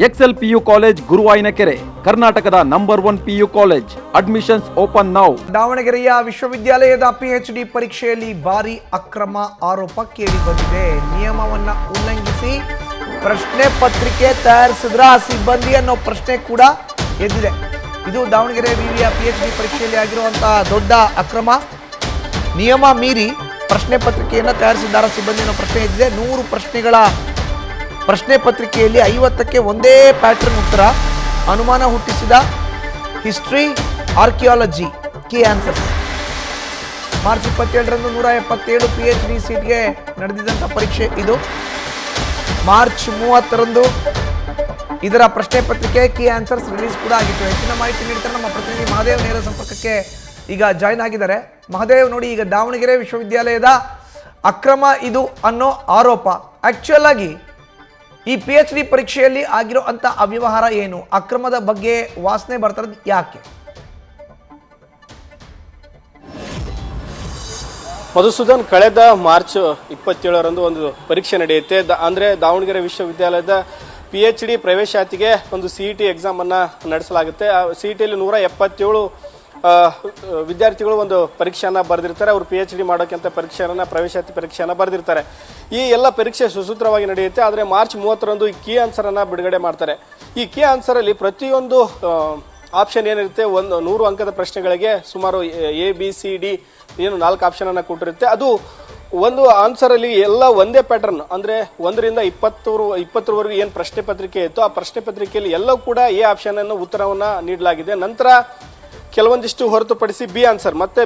Excel PU college ಗುರುವಾಯಿನಕೆರೆ, ಕರ್ನಾಟಕದ number 1 PU college. Admissions open now. ದಾವಣಗೆರೆಯ ವಿಶ್ವವಿದ್ಯಾಲಯದ PhD ಪರೀಕ್ಷೆಯಲ್ಲಿ ಭಾರಿ ಅಕ್ರಮ ಆರೋಪ ಕೇಳಿ ಬಂದಿದೆ. ನಿಯಮವನ್ನ ಉಲ್ಲಂಘಿಸಿ ಪ್ರಶ್ನೆ ಪತ್ರಿಕೆ ತಯಾರಿಸಿದ್ರ ಸಿಬ್ಬಂದಿ ಅನ್ನೋ ಪ್ರಶ್ನೆ ಕೂಡ ಎದ್ದಿದೆ. ಇದು ದಾವಣಗೆರೆ ವಿವಿಯ PhD ಪರೀಕ್ಷೆಯಲ್ಲಿ ಆಗಿರುವಂತಹ ದೊಡ್ಡ ಅಕ್ರಮ. ನಿಯಮ ಮೀರಿ ಪ್ರಶ್ನೆ ಪತ್ರಿಕೆಯನ್ನು ತಯಾರಿಸಿದ್ದಾರ ಸಿಬ್ಬಂದಿ ಅನ್ನೋ ಪ್ರಶ್ನೆ ಎದ್ದಿದೆ. 100 ಪ್ರಶ್ನೆಗಳ ಪ್ರಶ್ನೆ ಪತ್ರಿಕೆಯಲ್ಲಿ 50ಕ್ಕೆ ಒಂದೇ ಪ್ಯಾಟರ್ನ್ ಉತ್ತರ. ಅನುಮಾನ ಹುಟ್ಟಿಸಿದ history, archaeology key answers. March 27ರಂದು 177 PhD ಸೀಟ್ಗೆ ನಡೆದಿದ್ದಂಥ ಪರೀಕ್ಷೆ ಇದು. ಮಾರ್ಚ್ 30ರಂದು ಇದರ ಪ್ರಶ್ನೆ ಪತ್ರಿಕೆ ಕೀ ಆನ್ಸರ್ಸ್ ರಿಲೀಸ್ ಕೂಡ ಆಗಿತ್ತು. ಹೆಚ್ಚಿನ ಮಾಹಿತಿ ನೀಡ್ತಾರೆ ನಮ್ಮ ಪ್ರತಿನಿಧಿ ಮಹದೇವ್. ನೇರ ಸಂಪರ್ಕಕ್ಕೆ ಈಗ ಜಾಯ್ನ್ ಆಗಿದ್ದಾರೆ. ಮಹದೇವ್, ನೋಡಿ, ಈಗ ದಾವಣಗೆರೆ ವಿಶ್ವವಿದ್ಯಾಲಯದ ಅಕ್ರಮ ಇದು ಅನ್ನೋ ಆರೋಪ. ಆಕ್ಚುಯಲ್ ಆಗಿ ಈ PhD ಪರೀಕ್ಷೆಯಲ್ಲಿ ಆಗಿರೋ ಅಂತ ಅವ್ಯವಹಾರ ಏನು, ಅಕ್ರಮದ ಬಗ್ಗೆ ವಾಸನೆ ಬರ್ತಾರದು ಯಾಕೆ? ಮಧುಸೂದನ್, ಕಳೆದ ಮಾರ್ಚ್ 27ರಂದು ಒಂದು ಪರೀಕ್ಷೆ ನಡೆಯುತ್ತೆ. ಅಂದರೆ ದಾವಣಗೆರೆ ವಿಶ್ವವಿದ್ಯಾಲಯದ PhD ಪ್ರವೇಶಾತಿಗೆ ಒಂದು CET ಎಕ್ಸಾಮ್ ಅನ್ನ ನಡೆಸಲಾಗುತ್ತೆ. ಆ CETಯಲ್ಲಿ 177 ವಿದ್ಯಾರ್ಥಿಗಳು ಒಂದು ಪರೀಕ್ಷೆಯನ್ನು ಬರೆದಿರ್ತಾರೆ. ಅವರು PhD ಮಾಡೋಕ್ಕಿಂತ ಪ್ರವೇಶಾತಿ ಪರೀಕ್ಷೆಯನ್ನು ಬರೆದಿರ್ತಾರೆ. ಈ ಎಲ್ಲ ಪರೀಕ್ಷೆ ಸುಸೂತ್ರವಾಗಿ ನಡೆಯುತ್ತೆ. ಆದರೆ ಮಾರ್ಚ್ 30ರಂದು ಈ ಕೀ ಆನ್ಸರನ್ನು ಬಿಡುಗಡೆ ಮಾಡ್ತಾರೆ. ಈ ಕೀ ಆನ್ಸರಲ್ಲಿ ಪ್ರತಿಯೊಂದು ಆಪ್ಷನ್ ಏನಿರುತ್ತೆ, 100 ಅಂಕದ ಪ್ರಶ್ನೆಗಳಿಗೆ ಸುಮಾರು ABCD ಏನು 4 ಆಪ್ಷನನ್ನು ಕೊಟ್ಟಿರುತ್ತೆ. ಅದು ಒಂದು ಆನ್ಸರಲ್ಲಿ ಎಲ್ಲ ಒಂದೇ ಪ್ಯಾಟರ್ನ್, ಅಂದರೆ 1ರಿಂದ 20ರವರೆಗೂ ಏನು ಪ್ರಶ್ನೆ ಪತ್ರಿಕೆ ಇತ್ತು, ಆ ಪ್ರಶ್ನೆ ಪತ್ರಿಕೆಯಲ್ಲಿ ಎಲ್ಲವೂ ಕೂಡ ಎ ಆಪ್ಷನ್ ಅನ್ನು ಉತ್ತರವನ್ನು ನೀಡಲಾಗಿದೆ. ನಂತರ ಕೆಲವೊಂದಿಷ್ಟು ಹೊರತುಪಡಿಸಿ ಬಿ ಆನ್ಸರ್, ಮತ್ತೆ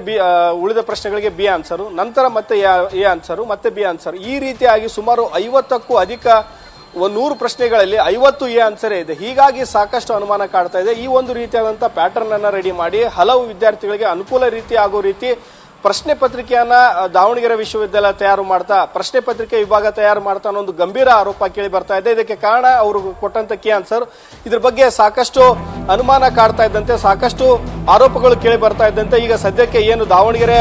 ಉಳಿದ ಪ್ರಶ್ನೆಗಳಿಗೆ ಬಿ ಆನ್ಸರು, ನಂತರ ಮತ್ತೆ ಎ ಆನ್ಸರು, ಮತ್ತೆ ಬಿ ಆನ್ಸರ್. ಈ ರೀತಿಯಾಗಿ ಸುಮಾರು 50ಕ್ಕೂ ಅಧಿಕ 100 ಪ್ರಶ್ನೆಗಳಲ್ಲಿ 50 ಎ ಆನ್ಸರೇ ಇದೆ. ಹೀಗಾಗಿ ಸಾಕಷ್ಟು ಅನುಮಾನ ಕಾಡ್ತಾ ಇದೆ. ಈ ಒಂದು ರೀತಿಯಾದಂಥ ಪ್ಯಾಟರ್ನ್ ಅನ್ನ ರೆಡಿ ಮಾಡಿ ಹಲವು ವಿದ್ಯಾರ್ಥಿಗಳಿಗೆ ಅನುಕೂಲ ರೀತಿ ಆಗೋ ರೀತಿ ಪ್ರಶ್ನೆ ಪತ್ರಿಕೆಯನ್ನ ದಾವಣಗೆರೆ ವಿಶ್ವವಿದ್ಯಾಲಯ ತಯಾರು ಮಾಡ್ತಾ, ಪ್ರಶ್ನೆ ಪತ್ರಿಕೆ ವಿಭಾಗ ತಯಾರು ಮಾಡ್ತಾ ಅನ್ನೋ ಒಂದು ಗಂಭೀರ ಆರೋಪ ಕೇಳಿ ಬರ್ತಾ ಇದೆ. ಇದಕ್ಕೆ ಕಾರಣ ಅವರು ಕೊಟ್ಟಂತ ಕೀ ಆನ್ಸರ್. ಇದ್ರ ಬಗ್ಗೆ ಸಾಕಷ್ಟು ಅನುಮಾನ ಕಾಡ್ತಾ ಇದ್ದಂತೆ, ಸಾಕಷ್ಟು ಆರೋಪಗಳು ಕೇಳಿ ಬರ್ತಾ ಇದ್ದಂತೆ ಈಗ ಸದ್ಯಕ್ಕೆ ಏನು ದಾವಣಗೆರೆ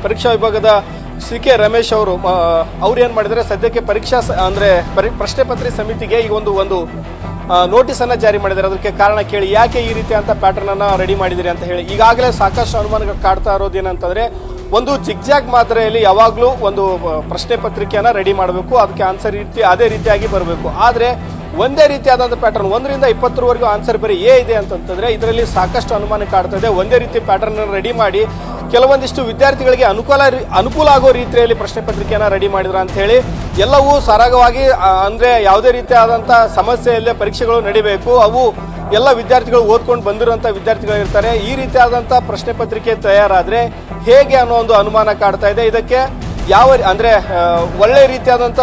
ಪರೀಕ್ಷಾ ವಿಭಾಗದ CK ರಮೇಶ್ ಅವರು ಏನ್ ಮಾಡಿದ್ದಾರೆ, ಸದ್ಯಕ್ಕೆ ಪ್ರಶ್ನೆ ಪತ್ರಿಕೆ ಸಮಿತಿಗೆ ಈಗ ಒಂದು ನೋಟಿಸ್ ಅನ್ನ ಜಾರಿ ಮಾಡಿದ್ದಾರೆ. ಅದಕ್ಕೆ ಕಾರಣ ಕೇಳಿ ಯಾಕೆ ಈ ರೀತಿ ಅಂತ ಪ್ಯಾಟರ್ನ್ ಅನ್ನ ರೆಡಿ ಮಾಡಿದಿರಿ ಅಂತ ಹೇಳಿ. ಈಗಾಗಲೇ ಸಾಕಷ್ಟು ಅನುಮಾನಗಳು ಕಾಡ್ತಾ ಇರೋದು ಏನಂತಂದ್ರೆ, ಒಂದು ಜಿಗ್ಜಾಗ್ ಮಾದರಿಯಲ್ಲಿ ಯಾವಾಗಲೂ ಒಂದು ಪ್ರಶ್ನೆ ಪತ್ರಿಕೆಯನ್ನ ರೆಡಿ ಮಾಡಬೇಕು, ಅದಕ್ಕೆ ಆನ್ಸರ್ ಅದೇ ರೀತಿಯಾಗಿ ಬರಬೇಕು. ಆದ್ರೆ ಒಂದೇ ರೀತಿಯಾದಂಥ ಪ್ಯಾಟರ್ನ್ 1ರಿಂದ 20ರವರೆಗೂ ಆನ್ಸರ್ ಬರೀ ಎ ಇದೆ ಅಂತಂತಂದ್ರೆ ಇದರಲ್ಲಿ ಸಾಕಷ್ಟು ಅನುಮಾನ ಕಾಡ್ತಾ ಇದೆ. ಒಂದೇ ರೀತಿ ಪ್ಯಾಟರ್ನ್ ರೆಡಿ ಮಾಡಿ ಕೆಲವೊಂದಿಷ್ಟು ವಿದ್ಯಾರ್ಥಿಗಳಿಗೆ ಅನುಕೂಲ ಆಗೋ ರೀತಿಯಲ್ಲಿ ಪ್ರಶ್ನೆ ಪತ್ರಿಕೆಯನ್ನ ರೆಡಿ ಮಾಡಿದ್ರ ಅಂತ ಹೇಳಿ, ಎಲ್ಲವೂ ಸರಾಗವಾಗಿ ಅಂದ್ರೆ ಯಾವುದೇ ರೀತಿಯಾದಂಥ ಸಮಸ್ಯೆಯಲ್ಲೇ ಪರೀಕ್ಷೆಗಳು ನಡಿಬೇಕು, ಅವು ಎಲ್ಲ ವಿದ್ಯಾರ್ಥಿಗಳು ಓದ್ಕೊಂಡು ಬಂದಿರುವಂತ ವಿದ್ಯಾರ್ಥಿಗಳಿರ್ತಾರೆ. ಈ ರೀತಿಯಾದಂಥ ಪ್ರಶ್ನೆ ಪತ್ರಿಕೆ ತಯಾರಾದ್ರೆ ಹೇಗೆ ಅನ್ನೋ ಒಂದು ಅನುಮಾನ ಕಾಡ್ತಾ ಇದೆ. ಇದಕ್ಕೆ ಒಳ್ಳೆ ರೀತಿಯಾದಂಥ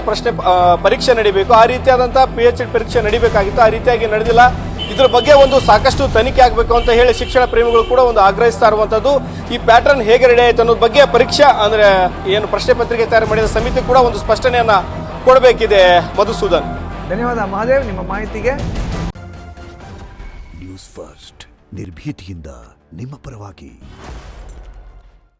ಪರೀಕ್ಷೆ ನಡಿಬೇಕು, ಆ ರೀತಿಯಾದಂಥ PhD ಪರೀಕ್ಷೆ ನಡಿಬೇಕಾಗಿತ್ತು, ಆ ರೀತಿಯಾಗಿ ನಡೆದಿಲ್ಲ. ಇದ್ರ ಬಗ್ಗೆ ಒಂದು ಸಾಕಷ್ಟು ತನಿಖೆ ಆಗಬೇಕು ಅಂತ ಹೇಳಿ ಶಿಕ್ಷಣ ಪ್ರೇಮಿಗಳು ಕೂಡ ಒಂದು ಆಗ್ರಹಿಸ್ತಾ ಇರುವಂತದ್ದು. ಈ ಪ್ಯಾಟರ್ನ್ ಹೇಗೆ ರೆಡಿ ಆಯ್ತು ಅನ್ನೋದ್ರ ಬಗ್ಗೆ ಏನು ಪ್ರಶ್ನೆ ಪತ್ರಿಕೆ ತಯಾರು ಮಾಡಿದ ಸಮಿತಿ ಕೂಡ ಒಂದು ಸ್ಪಷ್ಟನೆಯನ್ನ ಕೊಡಬೇಕಿದೆ. ಮಧುಸೂದನ್, ಧನ್ಯವಾದ ಮಹಾದೇವ್ ನಿಮ್ಮ ಮಾಹಿತಿಗೆ. ನ್ಯೂಸ್ ಫಸ್ಟ್, ನಿರ್ಭೀತಿಯಿಂದ ನಿಮ್ಮ ಪರವಾಗಿ.